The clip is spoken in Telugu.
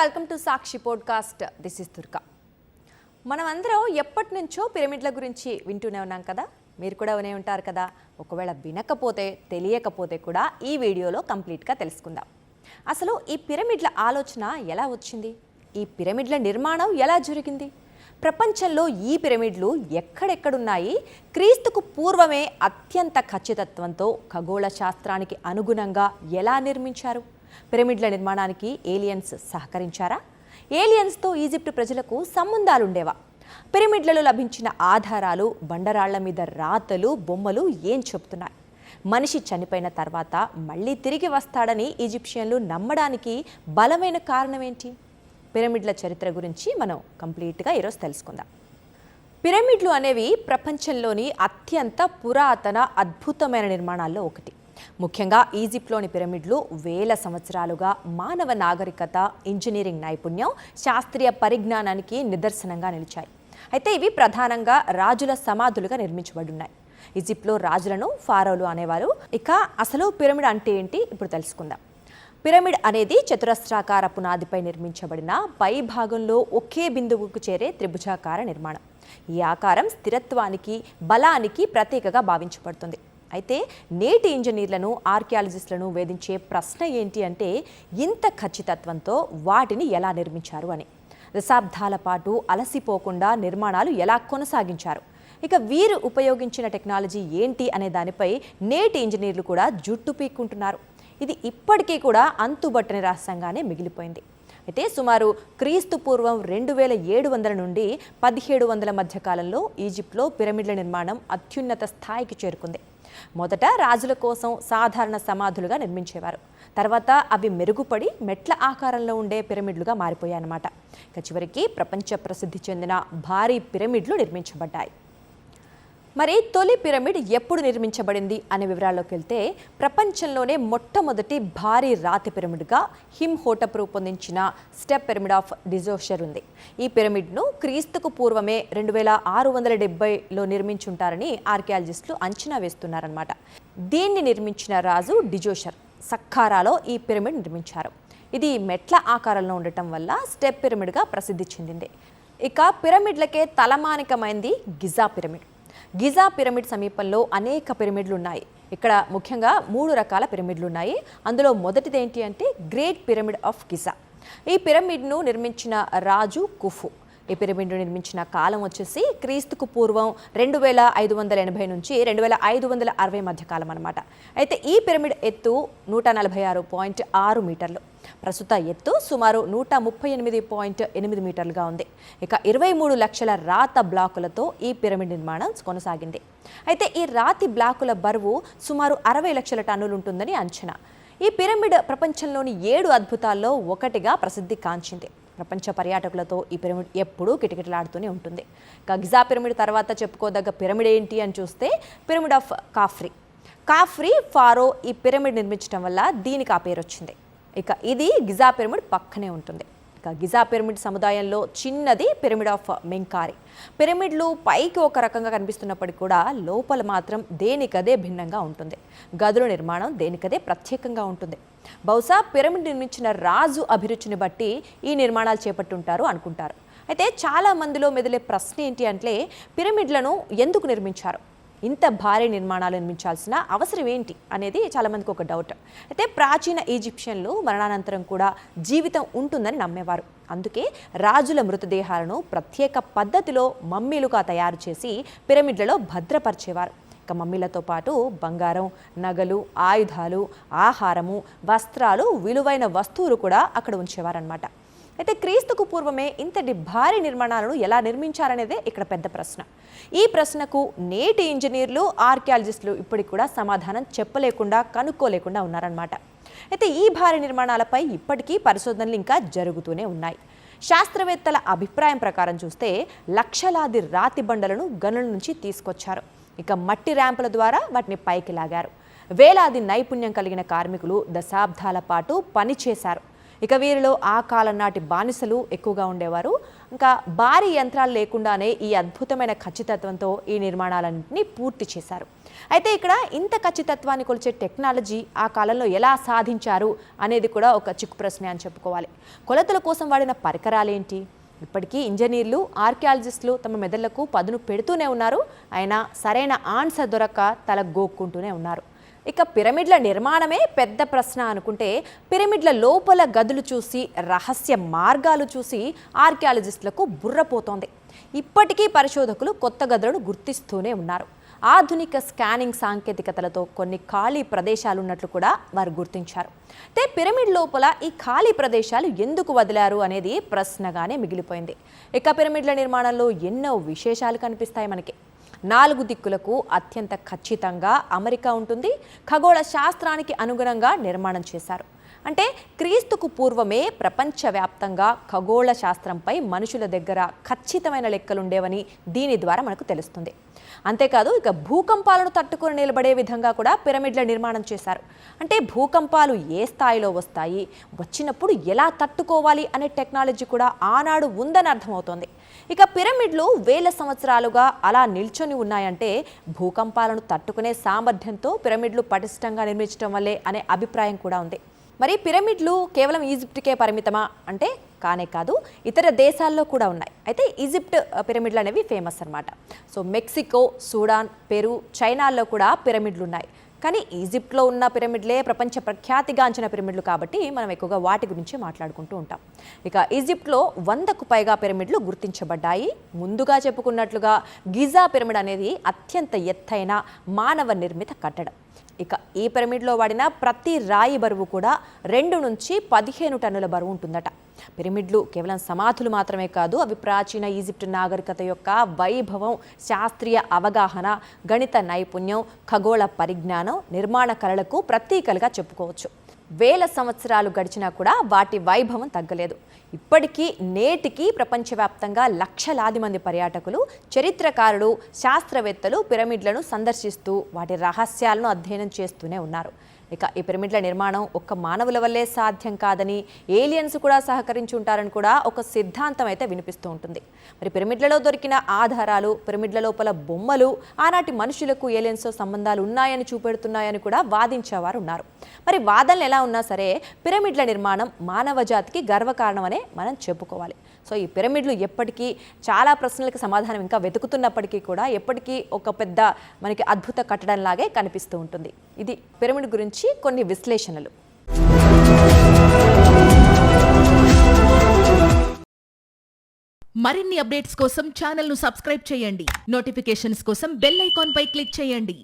Welcome to Sakshi podcast. This is Durga. మనమందరం ఎప్పటి నుంచో పిరమిడ్ల గురించి వింటూనే ఉన్నాం కదా, మీరు కూడా వినే ఉంటారు కదా. ఒకవేళ వినకపోతే తెలియకపోతే కూడా ఈ వీడియోలో కంప్లీట్గా తెలుసుకుందాం. అసలు ఈ పిరమిడ్ల ఆలోచన ఎలా వచ్చింది, ఈ పిరమిడ్ల నిర్మాణం ఎలా జరిగింది, ప్రపంచంలో ఈ పిరమిడ్లు ఎక్కడెక్కడున్నాయి, క్రీస్తుకు పూర్వమే అత్యంత ఖచ్చితత్వంతో ఖగోళ శాస్త్రానికి అనుగుణంగా ఎలా నిర్మించారు, పిరమిడ్ల నిర్మాణానికి ఏలియన్స్ సహకరించారా, ఏలియన్స్తో ఈజిప్ట్ ప్రజలకు సంబంధాలుండేవా, పిరమిడ్లలో లభించిన ఆధారాలు, బండరాళ్ల మీద రాతలు, బొమ్మలు ఏం చెప్తున్నాయి, మనిషి చనిపోయిన తర్వాత మళ్ళీ తిరిగి వస్తాడని ఈజిప్షియన్లు నమ్మడానికి బలమైన కారణం ఏంటి, పిరమిడ్ల చరిత్ర గురించి మనం కంప్లీట్గా ఈరోజు తెలుసుకుందాం. పిరమిడ్లు అనేవి ప్రపంచంలోని అత్యంత పురాతన అద్భుతమైన నిర్మాణాల్లో ఒకటి. ముఖ్యంగా ఈజిప్ట్లోని పిరమిడ్లు వేల సంవత్సరాలుగా మానవ నాగరికత, ఇంజనీరింగ్ నైపుణ్యం, శాస్త్రీయ పరిజ్ఞానానికి నిదర్శనంగా నిలిచాయి. అయితే ఇవి ప్రధానంగా రాజుల సమాధులుగా నిర్మించబడున్నాయి. ఈజిప్ట్లో రాజులను ఫారోలు అనేవారు. ఇక అసలు పిరమిడ్ అంటే ఏంటి ఇప్పుడు తెలుసుకుందాం. పిరమిడ్ అనేది చతురస్రాకార పునాదిపై నిర్మించబడిన పై భాగంలో ఒకే బిందువుకు చేరే త్రిభుజాకార నిర్మాణం. ఈ ఆకారం స్థిరత్వానికి, బలానికి ప్రతీకగా భావించబడుతుంది. అయితే నేటి ఇంజనీర్లను, ఆర్కియాలజిస్టులను వేధించే ప్రశ్న ఏంటి అంటే ఇంత ఖచ్చితత్వంతో వాటిని ఎలా నిర్మించారు అని. దశాబ్దాల పాటు అలసిపోకుండా నిర్మాణాలు ఎలా కొనసాగించారు, ఇక వీరు ఉపయోగించిన టెక్నాలజీ ఏంటి అనే దానిపై నేటి ఇంజనీర్లు కూడా జుట్టు పీక్కుంటున్నారు. ఇది ఇప్పటికీ కూడా అంతుబట్టని రహస్యంగానే మిగిలిపోయింది. అయితే సుమారు క్రీస్తు పూర్వం 2700 నుండి 1700 మధ్య కాలంలో ఈజిప్ట్లో పిరమిడ్ల నిర్మాణం అత్యున్నత స్థాయికి చేరుకుంది. మొదట రాజుల కోసం సాధారణ సమాధులుగా నిర్మించేవారు. తర్వాత అవి మెరుగుపడి మెట్ల ఆకారంలో ఉండే పిరమిడ్లుగా మారిపోయాయన్నమాట. ఇక చివరికి ప్రపంచ ప్రసిద్ధి చెందిన భారీ పిరమిడ్లు నిర్మించబడ్డాయి. మరి తొలి పిరమిడ్ ఎప్పుడు నిర్మించబడింది అనే వివరాల్లోకి వెళ్తే, ప్రపంచంలోనే మొట్టమొదటి భారీ రాతి పిరమిడ్గా హిమ్హోటప్ రూపొందించిన స్టెప్ పిరమిడ్ ఆఫ్ డిజోషర్ ఉంది. ఈ పిరమిడ్ను క్రీస్తుకు పూర్వమే 2670లో నిర్మించుంటారని ఆర్కియాలజిస్టులు అంచనా వేస్తున్నారన్నమాట. దీన్ని నిర్మించిన రాజు డిజోషర్ సక్కారాలో ఈ పిరమిడ్ నిర్మించారు. ఇది మెట్ల ఆకారంలో ఉండటం వల్ల స్టెప్ పిరమిడ్గా ప్రసిద్ధి చెందింది. ఇక పిరమిడ్లకే తలమానికమైంది గిజా పిరమిడ్. గిజా పిరమిడ్ సమీపంలో అనేక పిరమిడ్లు ఉన్నాయి. ఇక్కడ ముఖ్యంగా 3 రకాల పిరమిడ్లు ఉన్నాయి. అందులో మొదటిది ఏంటి అంటే గ్రేట్ పిరమిడ్ ఆఫ్ గిజా. ఈ పిరమిడ్ను నిర్మించిన రాజు కుఫు. ఈ పిరమిడ్ను నిర్మించిన కాలం వచ్చేసి క్రీస్తుకు పూర్వం 2580 నుంచి 2560 మధ్య కాలం అన్నమాట. అయితే ఈ పిరమిడ్ ఎత్తు 146.6 మీటర్లు. ప్రస్తుత ఎత్తు సుమారు 138.8 మీటర్లుగా ఉంది. ఇక 23 లక్షల రాత బ్లాకులతో ఈ పిరమిడ్ నిర్మాణం కొనసాగింది. అయితే ఈ రాతి బ్లాకుల బరువు సుమారు 60 లక్షల టన్నులు ఉంటుందని అంచనా. ఈ పిరమిడ్ ప్రపంచంలోని 7 అద్భుతాల్లో ఒకటిగా ప్రసిద్ధి కాంచింది. ప్రపంచ పర్యాటకులతో ఈ పిరమిడ్ ఎప్పుడూ కిటకిటలాడుతూనే ఉంటుంది. ఇక గిజా పిరమిడ్ తర్వాత చెప్పుకోదగ్గ పిరమిడ్ ఏంటి అని చూస్తే పిరమిడ్ ఆఫ్ కాఫ్రీ ఫారో ఈ పిరమిడ్ నిర్మించడం వల్ల దీనికి ఆ పేరు వచ్చింది. ఇక ఇది గిజా పిరమిడ్ పక్కనే ఉంటుంది. ఇక గిజా పిరమిడ్ సముదాయంలో చిన్నది పిరమిడ్ ఆఫ్ మెంకారి. పిరమిడ్లు పైకి ఒక రకంగా కనిపిస్తున్నప్పటికీ కూడా లోపల మాత్రం దేనికదే భిన్నంగా ఉంటుంది. గదుల నిర్మాణం దేనికదే ప్రత్యేకంగా ఉంటుంది. బహుశా పిరమిడ్ నిర్మించిన రాజు అభిరుచిని బట్టి ఈ నిర్మాణాలు చేపట్టుంటారు అనుకుంటారు. అయితే చాలా మందిలో మెదిలే ప్రశ్న ఏంటి అంటే పిరమిడ్లను ఎందుకు నిర్మించారు, ఇంత భారీ నిర్మాణాలు నిర్మించాల్సిన అవసరం ఏంటి అనేది చాలామందికి ఒక డౌట్. అయితే ప్రాచీన ఈజిప్షియన్లు మరణానంతరం కూడా జీవితం ఉంటుందని నమ్మేవారు. అందుకే రాజుల మృతదేహాలను ప్రత్యేక పద్ధతిలో మమ్మీలుగా తయారు చేసి పిరమిడ్లలో భద్రపరిచేవారు. ఇక మమ్మీలతో పాటు బంగారం, నగలు, ఆయుధాలు, ఆహారము, వస్త్రాలు, విలువైన వస్తువులు కూడా అక్కడ ఉంచేవారనమాట. అయితే క్రీస్తుకు పూర్వమే ఇంతటి భారీ నిర్మాణాలను ఎలా నిర్మించారనేదే ఇక్కడ పెద్ద ప్రశ్న. ఈ ప్రశ్నకు నేటి ఇంజనీర్లు, ఆర్కియాలజిస్టులు ఇప్పటికి కూడా సమాధానం చెప్పలేకుండా, కనుక్కోలేకుండా ఉన్నారన్నమాట. అయితే ఈ భారీ నిర్మాణాలపై ఇప్పటికీ పరిశోధనలు ఇంకా జరుగుతూనే ఉన్నాయి. శాస్త్రవేత్తల అభిప్రాయం ప్రకారం చూస్తే లక్షలాది రాతి బండలను గనుల నుంచి తీసుకొచ్చారు. ఇక మట్టి ర్యాంపుల ద్వారా వాటిని పైకి లాగారు. వేలాది నైపుణ్యం కలిగిన కార్మికులు దశాబ్దాల పాటు పనిచేశారు. ఇక వీరిలో ఆ కాలం నాటి బానిసలు ఎక్కువగా ఉండేవారు. ఇంకా భారీ యంత్రాలు లేకుండానే ఈ అద్భుతమైన ఖచ్చితత్వంతో ఈ నిర్మాణాలన్నింటినీ పూర్తి చేశారు. అయితే ఇక్కడ ఇంత ఖచ్చితత్వాన్ని కొలిచే టెక్నాలజీ ఆ కాలంలో ఎలా సాధించారు అనేది కూడా ఒక చిక్కు ప్రశ్నే అని చెప్పుకోవాలి. కొలతల కోసం వాడిన పరికరాలేంటి? ఇప్పటికీ ఇంజనీర్లు, ఆర్కియాలజిస్టులు తమ మెదళ్లకు పదును పెడుతూనే ఉన్నారు. అయినా సరైన ఆన్సర్ దొరక్క తల గోక్కుంటూనే ఉన్నారు. ఇక పిరమిడ్ల నిర్మాణమే పెద్ద ప్రశ్న అనుకుంటే, పిరమిడ్ల లోపల గదులు చూసి, రహస్య మార్గాలు చూసి ఆర్కియాలజిస్టులకు బుర్రపోతోంది. ఇప్పటికీ పరిశోధకులు కొత్త గదులను గుర్తిస్తూనే ఉన్నారు. ఆధునిక స్కానింగ్ సాంకేతికతలతో కొన్ని ఖాళీ ప్రదేశాలు ఉన్నట్లు కూడా వారు గుర్తించారు. అయితే పిరమిడ్ లోపల ఈ ఖాళీ ప్రదేశాలు ఎందుకు వదిలారు అనేది ప్రశ్నగానే మిగిలిపోయింది. ఇక పిరమిడ్ల నిర్మాణంలో ఎన్నో విశేషాలు కనిపిస్తాయి మనకి. 4 దిక్కులకు అత్యంత ఖచ్చితంగా అమరిక ఉంటుంది. ఖగోళ శాస్త్రానికి అనుగుణంగా నిర్మాణం చేశారు. అంటే క్రీస్తుకు పూర్వమే ప్రపంచవ్యాప్తంగా ఖగోళ శాస్త్రంపై మనుషుల దగ్గర ఖచ్చితమైన లెక్కలుండేవని దీని ద్వారా మనకు తెలుస్తుంది. అంతేకాదు, ఇక భూకంపాలను తట్టుకొని నిలబడే విధంగా కూడా పిరమిడ్ల నిర్మాణం చేశారు. అంటే భూకంపాలు ఏ స్థాయిలో వస్తాయి, వచ్చినప్పుడు ఎలా తట్టుకోవాలి అనే టెక్నాలజీ కూడా ఆనాడు ఉందని అర్థమవుతోంది. ఇక పిరమిడ్లు వేల సంవత్సరాలుగా అలా నిల్చొని ఉన్నాయంటే భూకంపాలను తట్టుకునే సామర్థ్యంతో పిరమిడ్లు పటిష్టంగా నిర్మించడం వల్లే అనే అభిప్రాయం కూడా ఉంది. మరి పిరమిడ్లు కేవలం ఈజిప్ట్కే పరిమితమా అంటే కానే కాదు, ఇతర దేశాల్లో కూడా ఉన్నాయి. అయితే ఈజిప్ట్ పిరమిడ్లు అనేవి ఫేమస్ అన్నమాట. సో మెక్సికో, సూడాన్, పెరు, చైనాల్లో కూడా పిరమిడ్లు ఉన్నాయి. కానీ ఈజిప్ట్లో ఉన్న పిరమిడ్లే ప్రపంచ ప్రఖ్యాతిగాంచిన పిరమిడ్లు కాబట్టి మనం ఎక్కువగా వాటి గురించి మాట్లాడుకుంటూ ఉంటాం. ఇక ఈజిప్ట్లో 100కు పైగా పిరమిడ్లు గుర్తించబడ్డాయి. ముందుగా చెప్పుకున్నట్లుగా గిజా పిరమిడ్ అనేది అత్యంత ఎత్తైన మానవ నిర్మిత కట్టడం. ఇక ఈ పిరమిడ్లో వాడిన ప్రతి రాయి బరువు కూడా 2 నుంచి 15 టన్నుల బరువు ఉంటుందట. పిరమిడ్లు కేవలం సమాధులు మాత్రమే కాదు, అవి ప్రాచీన ఈజిప్ట్ నాగరికత యొక్క వైభవం, శాస్త్రీయ అవగాహన, గణిత నైపుణ్యం, ఖగోళ పరిజ్ఞానం, నిర్మాణ కళలకు ప్రతీకలుగా చెప్పుకోవచ్చు. వేల సంవత్సరాలు గడిచినా కూడా వాటి వైభవం తగ్గలేదు. ఇప్పటికీ నేటికి ప్రపంచవ్యాప్తంగా లక్షలాది మంది పర్యాటకులు, చరిత్రకారులు, శాస్త్రవేత్తలు పిరమిడ్లను సందర్శిస్తూ వాటి రహస్యాలను అధ్యయనం చేస్తూనే ఉన్నారు. ఇక ఈ పిరమిడ్ల నిర్మాణం ఒక్క మానవుల వల్లే సాధ్యం కాదని, ఏలియన్స్ కూడా సహకరించి ఉంటారని కూడా ఒక సిద్ధాంతం అయితే వినిపిస్తూ ఉంటుంది. మరి పిరమిడ్లలో దొరికిన ఆధారాలు, పిరమిడ్ల లోపల బొమ్మలు ఆనాటి మనుషులకు ఏలియన్స్తో సంబంధాలు ఉన్నాయని చూపెడుతున్నాయని కూడా వాదించేవారు ఉన్నారు. మరి వాదనలు ఎలా ఉన్నా సరే పిరమిడ్ల నిర్మాణం మానవ జాతికి గర్వకారణమనే మనం చెప్పుకోవాలి. సో ఈ పిరమిడ్లు ఎప్పటికీ చాలా ప్రశ్నలకు సమాధానం ఇంకా వెతుకుతున్నప్పటికీ కూడా ఎప్పటికీ ఒక పెద్ద మనకి అద్భుత కట్టడంలాగే కనిపిస్తూ ఉంటుంది. ఇది పిరమిడ్ గురించి కొన్ని విశ్లేషణలు. మరిన్ని అప్డేట్స్ కోసం ఛానల్ ను సబ్స్క్రైబ్ చేయండి. నోటిఫికేషన్స్ కోసం బెల్ ఐకాన్ పై క్లిక్ చేయండి.